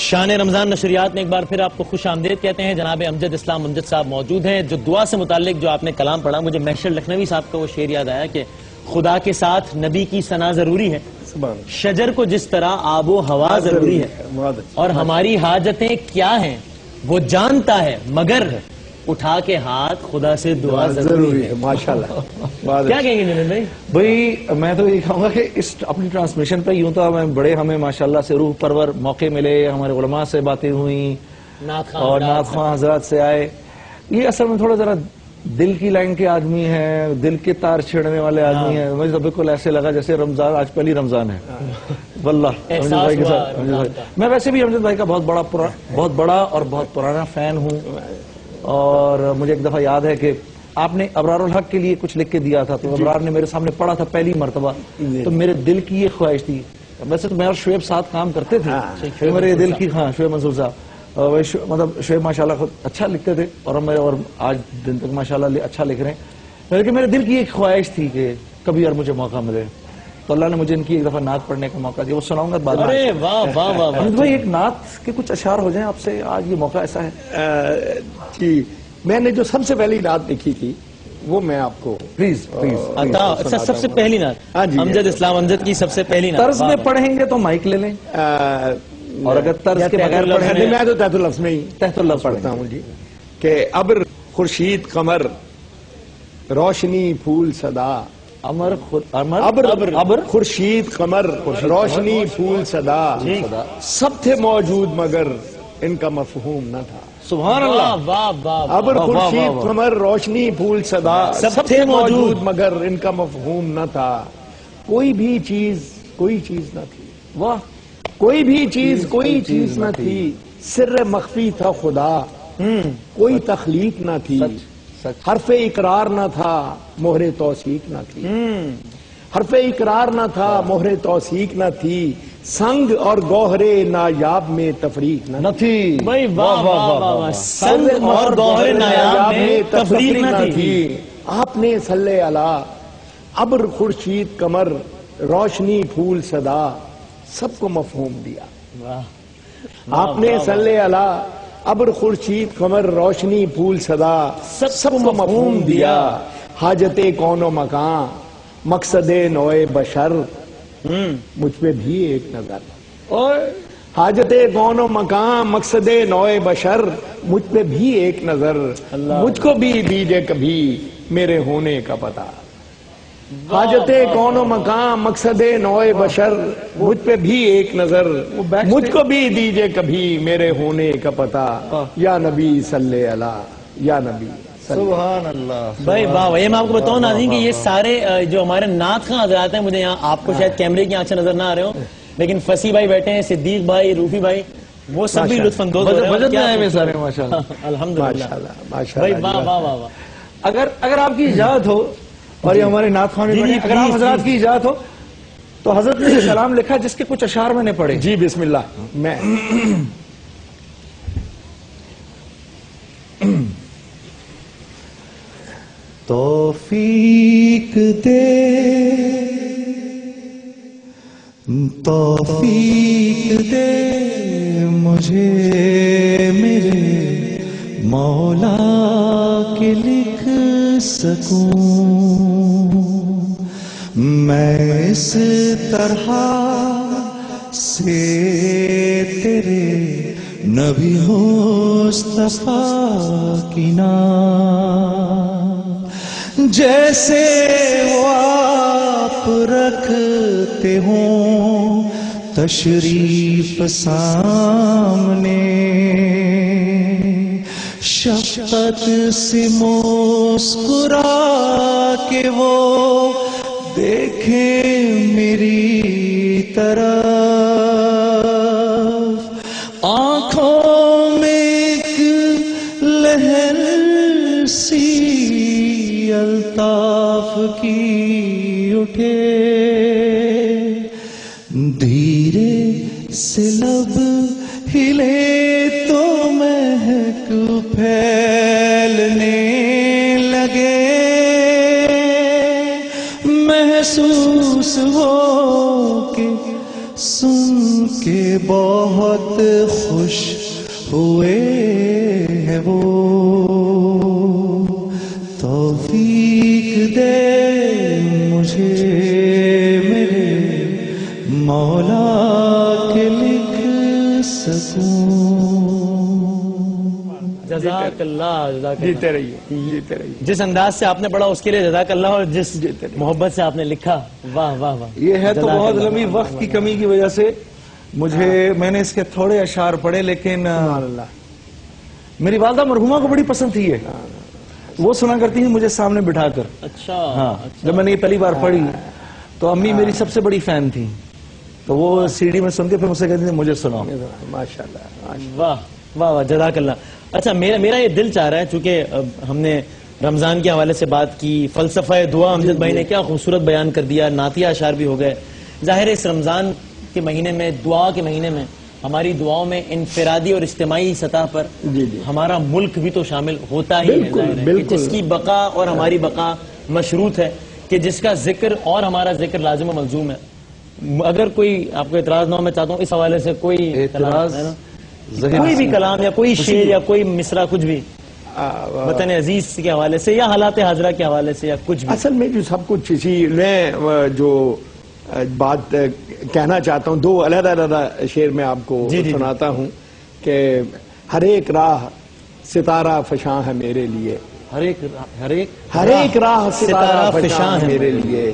شان رمضان نشریات میں ایک بار پھر آپ کو خوش آمدید کہتے ہیں. جناب امجد اسلام امجد صاحب موجود ہیں. جو دعا سے متعلق جو آپ نے کلام پڑھا, مجھے محشر لکھنوی صاحب کا وہ شعر یاد آیا کہ خدا کے ساتھ نبی کی ثنا ضروری ہے, شجر کو جس طرح آب و ہوا ضروری ہے, اور ہماری حاجتیں کیا ہیں وہ جانتا ہے, مگر اٹھا کے ہاتھ خدا سے دعا ضروری ہے. ماشاءاللہ. کیا کہیں گے نمین بھائی؟ بھائی میں تو یہ کہوں گا کہ اس اپنی ٹرانسمیشن پہ یوں تو ہمیں ماشاءاللہ سے روح پرور موقع ملے, ہمارے علماء سے باتیں ہوئیں اور نعت خواں حضرات سے آئے. یہ اصل میں تھوڑا ذرا دل کی لائن کے آدمی ہیں, دل کے تار چھیڑنے والے آدمی ہیں. مجھے تو بالکل ایسے لگا جیسے رمضان آج پہلی رمضان ہے واللہ امجد بھائی کے ساتھ. میں ویسے بھی امجد بھائی کا بہت بڑا اور بہت پرانا فین ہوں, اور مجھے ایک دفعہ یاد ہے کہ آپ نے ابرار الحق کے لیے کچھ لکھ کے دیا تھا, تو ابرار نے میرے سامنے پڑھا تھا پہلی مرتبہ, تو میرے دل کی یہ خواہش تھی. ویسے تو میں اور شعیب ساتھ کام کرتے تھے, میرے دل کی, ہاں شعیب منصور صاحب, مطلب شعیب ماشاءاللہ خود اچھا لکھتے تھے اور آج دن تک ماشاءاللہ اچھا لکھ رہے ہیں. لیکن میرے دل کی ایک خواہش تھی کہ کبھی اور مجھے موقع ملے, تو اللہ نے مجھے ان کی ایک دفعہ نعت پڑھنے کا موقع دیا. وہ سناؤں گا بعد میں. ارے واہ واہ واہ واہ بھائی ایک نعت کے کچھ اشعار ہو جائیں آپ سے, آج یہ موقع ایسا ہے. جی, میں نے جو سب سے پہلی نعت لکھی تھی وہ میں آپ کو پلیز اچھا, سب سے پہلی نعت امجد اسلام امجد کی سب سے پہلی نعت. طرز میں پڑھیں گے تو مائک لے لیں, اور اگر طرز کے بغیر پڑھیں گے میں تو تحت اللفظ میں ہی تحت اللفظ پڑھتا ہوں. جی کہ ابر خورشید قمر روشنی پھول صدا, ابر خورشید قمر روشنی پھول صدا, سب تھے موجود مگر ان کا مفہوم نہ تھا. سبحان اللہ. ابر خورشید قمر روشنی پھول صدا, سب تھے موجود مگر ان کا مفہوم نہ تھا. کوئی بھی چیز نہ تھی, واہ, کوئی بھی چیز کوئی چیز نہ تھی. سر مخفی تھا خدا, کوئی تخلیق نہ تھی. حرف اقرار نہ تھا, مہر توثیق نہ تھی. حرف اقرار نہ تھا, مہر توثیق نہ تھی. سنگ اور گوہر نایاب میں تفریق نہ تھی. بھائی واہ واہ واہ, سنگ اور گوہر نایاب میں تفریق نہ تھی. آپ نے صلی اللہ ابر خورشید قمر روشنی پھول صدا, سب کو مفہوم دیا. آپ نے صلی اللہ ابر خورشید قمر روشنی پھول صدا, سب کو مفہوم دیا. حاجت کون و مکان مقصد نوع بشر, مجھ پہ بھی ایک نظر. حاجت کون و مکان مقصد نوع بشر, مجھ پہ بھی ایک نظر. مجھ کو بھی دیجئے کبھی میرے ہونے کا پتہ. حاجت کون و مکان مقصد نوع بشر, مجھ پہ بھی ایک نظر. مجھ کو بھی دیجئے کبھی میرے ہونے کا پتہ. یا نبی صلی اللہ, یا نبی. سبحان اللہ. بھائی واہ, یہ میں آپ کو بتاؤں ناظرین کہ یہ سارے جو ہمارے نعت خواں حضرات ہیں, مجھے یہاں آپ کو شاید کیمرے کی آنکھ سے نظر نہ آ رہے ہوں, لیکن فصیح بھائی بیٹھے ہیں, صدیق بھائی, روفی بھائی, وہ سب بھی لطف اندوز ہو رہے ہیں سارے ماشاءاللہ. الحمدللہ. بھائی واہ واہ واہ. اگر آپ کی اجازت ہو, اور یہ ہمارے نعت خواں میں اگر آپ حضرات کی اجازت ہو, تو حضرت نے کلام لکھا جس کے کچھ اشعار میں نے پڑھے. جی بسم اللہ. میں توفیق دے مجھے میرے مولا کے لکھ سکوں میں اس طرح سے تیرے نبی مصطفیٰ کی نام, جیسے وہ آپ رکھتے ہوں تشریف سامنے, شفقت سے مسکرا کے وہ دیکھیں میری طرف. آنکھوں میں ایک لہر سی الطاف کی اٹھے, دھیرے سے لب ہلے تو مہک پھیلنے لگے. محسوس ہو کہ سن کے بہت خوش ہوئے ہیں وہ، توفیق دے مجھے میرے مولا کے لکھ سکوں۔ جزاک اللہ، جزاک اللہ۔ جیتے رہیے، جیتے رہیے۔ جس انداز سے آپ نے پڑھا اس کے لیے جزاک اللہ، اور جس محبت سے آپ نے لکھا، واہ واہ واہ۔ یہ ہے تو جزاک بہت اللہ۔ لمبی وقت کی کمی کی وجہ سے میں نے اس کے تھوڑے اشعار پڑھے، لیکن میری والدہ مرحومہ کو بڑی پسند تھی یہ، وہ سنا کرتی تھی مجھے سامنے بٹھا کر۔ اچھا، ہاں، جب میں نے یہ پہلی بار پڑھی تو امی میری سب سے بڑی فین تھی، تو وہ سی ڈی میں سن کے پھر مجھ سے کہتی تھی مجھے سناؤ۔ ماشاءاللہ۔ واہ واہ واہ، جزاک اللہ۔ اچھا، میرا یہ دل چاہ رہا ہے، چونکہ ہم نے رمضان کے حوالے سے بات کی، فلسفہ دعا امجد بھائی نے کیا خوبصورت بیان کر دیا، نعتیہ اشعار بھی ہو گئے۔ ظاہر ہے اس رمضان کے مہینے میں، دعا کے مہینے میں، ہماری دعاؤں میں انفرادی اور اجتماعی سطح پر ہمارا ملک بھی تو شامل ہوتا ہی ہے، ظاہر ہے کہ جس کی بقا اور ہماری بقا مشروط ہے، کہ جس کا ذکر اور ہمارا ذکر لازم و ملزوم ہے۔ اگر کوئی آپ کو اعتراض نہ ہو، میں چاہتا ہوں اس حوالے سے کوئی اعتراض ہے نا، کوئی بھی کلام یا کوئی شعر یا کوئی مصرع، کچھ بھی وطن عزیز کے حوالے سے یا حالات حاضرہ کے حوالے سے یا کچھ بھی۔ اصل میں جو سب کچھ میں جو بات کہنا چاہتا ہوں، دو علیحدہ علیحدہ شعر میں آپ کو سناتا ہوں کہ ہر ایک راہ ستارہ فشاں ہے میرے لیے، ہر ایک راہ ستارہ فشاں ہے میرے لیے،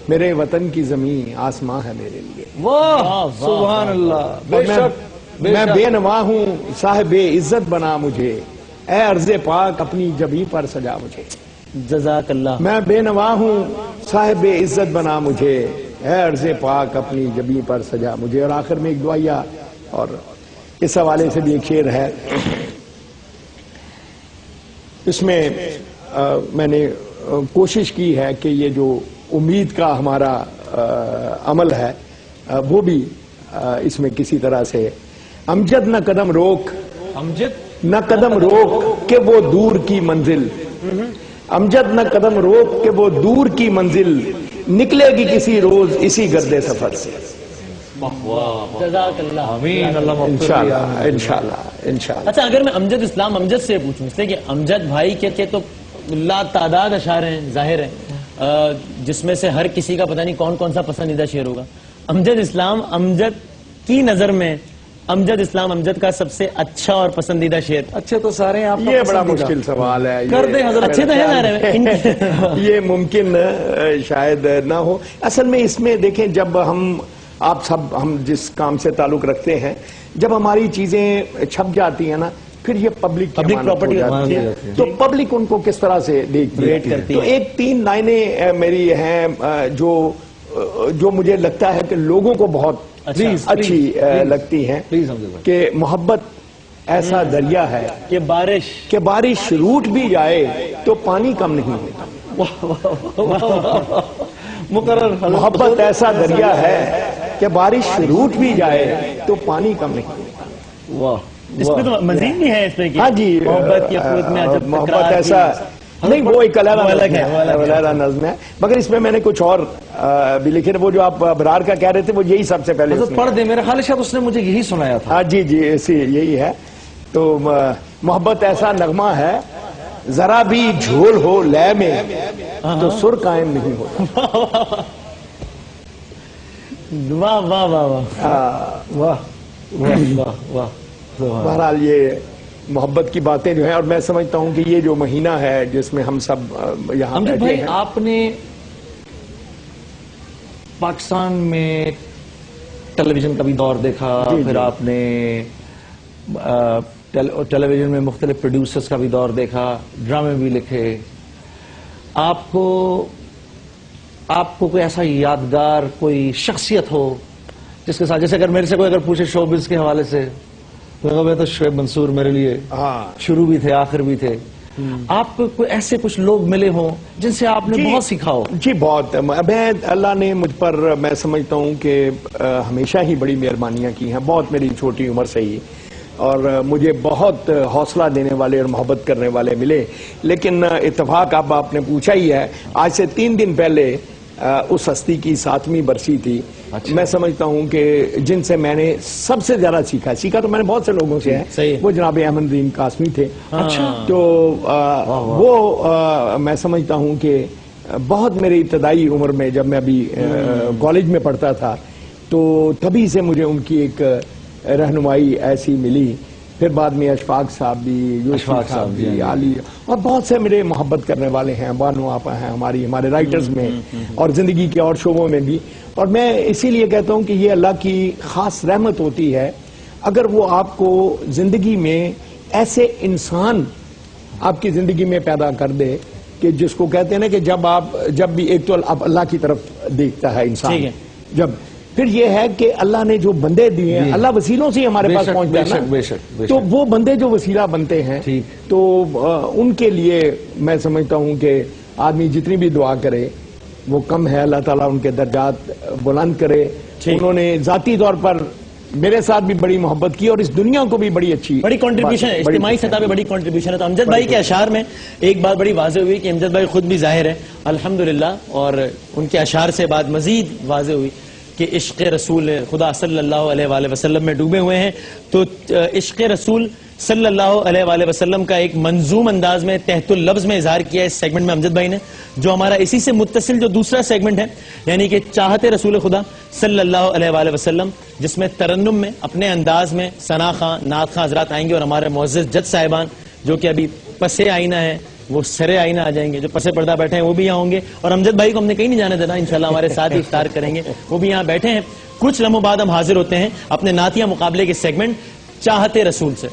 میرے وطن کی زمین آسماں ہے میرے لیے۔ واہ سبحان اللہ، بے شک میں بے نوا ہوں صاحب عزت بنا مجھے، اے عرض پاک اپنی جبیں پر سجا مجھے۔ جزاک اللہ۔ میں بے نوا ہوں صاحب عزت بنا مجھے، اے عرض پاک اپنی جبیں پر سجا مجھے۔ اور آخر میں ایک دعائیہ اور اس حوالے سے بھی ایک شعر ہے، اس میں میں نے کوشش کی ہے کہ یہ جو امید کا ہمارا عمل ہے وہ بھی اس میں کسی طرح سے، امجد نہ قدم روک، امجد نہ قدم روک کہ وہ دور کی منزل، امجد نہ قدم روک کہ وہ دور کی منزل، نکلے گی کسی روز اسی گرد سفر سے۔ جزاک اللہ، آمین، اللہ انشاءاللہ انشاءاللہ انشاءاللہ۔ اچھا، اگر میں امجد اسلام امجد سے پوچھوں، اس لیے کہ امجد بھائی کے تو لا تعداد اشعار ہیں، ظاہر ہے، جس میں سے ہر کسی کا پتہ نہیں کون کون سا پسندیدہ شعر ہوگا۔ امجد اسلام امجد کی نظر میں امجد اسلام امجد کا سب سے اچھا اور پسندیدہ شعر؟ اچھے تو سارے ہیں، آپ کا یہ بڑا پسندیدہ مشکل سوال ہے، کر دیں حضرت۔ اچھے تو ہیں، یہ ممکن شاید نہ ہو۔ اصل میں اس میں دیکھیں، جب آپ سب ہم جس کام سے تعلق رکھتے ہیں، جب ہماری چیزیں چھپ جاتی ہیں نا، پھر یہ پبلک پراپرٹی جاتی ہے، تو پبلک ان کو کس طرح سے دیکھتی ہے۔ تو ایک 3 لائنیں میری ہیں جو مجھے لگتا ہے کہ لوگوں کو بہت اچھی لگتی ہیں، کہ محبت ایسا دریا ہے کہ بارش روٹ بھی جائے تو پانی کم نہیں ہوتا۔ مقرر۔ محبت ایسا دریا ہے کہ بارش روٹ بھی جائے تو پانی کم نہیں ہوتا۔ واہ، اس پہ تو مزید بھی ہے، اس پہ ہاں جی، محبت کی افروت میں عجب محبت ایسا نہیں، وہ ایک علیحدہ نظم ہے، مگر اس میں میں نے کچھ اور بھی لکھے، وہ جو آپ ابرار کا کہہ رہے تھے وہ یہی سب سے پہلے پڑھ دیں، میرے خیال شاید اس نے مجھے یہی سنایا تھا۔ ہاں جی ایسی یہی ہے۔ تو محبت ایسا نغمہ ہے، ذرا بھی جھول ہو لے میں تو سر قائم نہیں ہوتا۔ واہ واہ واہ واہ واہ واہ۔ بہرحال یہ محبت کی باتیں جو ہیں، اور میں سمجھتا ہوں کہ یہ جو مہینہ ہے جس میں ہم سب یہاں امجد بیٹھے بھائی، ہیں، آپ نے پاکستان میں ٹیلی ویژن کا بھی دور دیکھا، پھر آپ نے ٹیلی ویژن میں مختلف پروڈیوسرز کا بھی دور دیکھا، ڈرامے بھی لکھے۔ آپ کو کوئی ایسا یادگار کوئی شخصیت ہو جس کے ساتھ، جیسے اگر میرے سے کوئی اگر پوچھے شوبز کے حوالے سے، تو شعیب منصور میرے لیے شروع بھی تھے، آخر بھی تھے۔ آپ کو کوئی ایسے کچھ لوگ ملے ہوں جن سے آپ نے بہت سیکھا ہو؟ جی بہت، اللہ نے مجھ پر میں سمجھتا ہوں کہ ہمیشہ ہی بڑی مہربانیاں کی ہیں، بہت میری چھوٹی عمر سے ہی، اور مجھے بہت حوصلہ دینے والے اور محبت کرنے والے ملے۔ لیکن اتفاق آپ نے پوچھا ہی ہے، آج سے 3 دن پہلے اس ہستی کی 7ویں برسی تھی میں سمجھتا ہوں کہ جن سے میں نے سب سے زیادہ سیکھا تو میں نے بہت سے لوگوں سے ہے، وہ جناب احمد ندیم قاسمی تھے. تو وہ میں سمجھتا ہوں کہ بہت میری ابتدائی عمر میں جب میں ابھی کالج میں پڑھتا تھا تو تبھی سے مجھے ان کی ایک رہنمائی ایسی ملی. پھر بعد میں اشفاق صاحب بھی، یوسف صاحب بھی، علی اور بہت سے میرے محبت کرنے والے ہیں. بانو آپا ہیں ہمارے رائٹرز میں اور زندگی کے اور شعبوں میں بھی. اور میں اسی لیے کہتا ہوں کہ یہ اللہ کی خاص رحمت ہوتی ہے اگر وہ آپ کو زندگی میں ایسے انسان آپ کی زندگی میں پیدا کر دے کہ جس کو کہتے ہیں نا کہ جب بھی ایک تو اللہ کی طرف دیکھتا ہے انسان، جب پھر یہ ہے کہ اللہ نے جو بندے دیے ہیں، اللہ وسیلوں سے ہمارے پاس پہنچتا ہے، تو وہ بندے جو وسیلہ بنتے ہیں تو ان کے لیے میں سمجھتا ہوں کہ آدمی جتنی بھی دعا کرے وہ کم ہے. اللہ تعالیٰ ان کے درجات بلند کرے. انہوں نے ذاتی طور پر میرے ساتھ بھی بڑی محبت کی اور اس دنیا کو بھی بڑی کنٹریبیوشن ہے، اجتماعی سطح پہ بڑی کنٹریبیوشن ہے. تو امجد بھائی کے اشعار میں ایک بات بڑی واضح ہوئی کہ امجد بھائی خود بھی ظاہر ہے الحمدللہ، اور ان کے اشعار سے بات مزید واضح ہوئی کہ عشق رسول خدا صلی اللہ علیہ وآلہ وسلم میں ڈوبے ہوئے ہیں. تو عشق رسول صلی اللہ علیہ وآلہ وسلم کا ایک منظوم انداز میں تحت اللفظ میں اظہار کیا اس سیگمنٹ میں امجد بھائی نے، جو ہمارا اسی سے متصل جو دوسرا سیگمنٹ ہے یعنی کہ چاہتے رسول خدا صلی اللہ علیہ وآلہ وسلم، جس میں ترنم میں اپنے انداز میں ثنا خاں، نعت خاں حضرات آئیں گے اور ہمارے معزز جج صاحبان جو کہ ابھی پسے آئینہ ہیں وہ سرے آئینہ آ جائیں گے، جو پسے پردہ بیٹھے ہیں وہ بھی یہاں ہوں گے. اور امجد بھائی کو ہم نے کہیں نہیں جانے دینا، انشاءاللہ ہمارے ساتھ ہی افطار کریں گے، وہ بھی یہاں بیٹھے ہیں. کچھ لمحوں بعد ہم حاضر ہوتے ہیں اپنے نعتیہ مقابلے کے سیگمنٹ چاہتے رسول سے.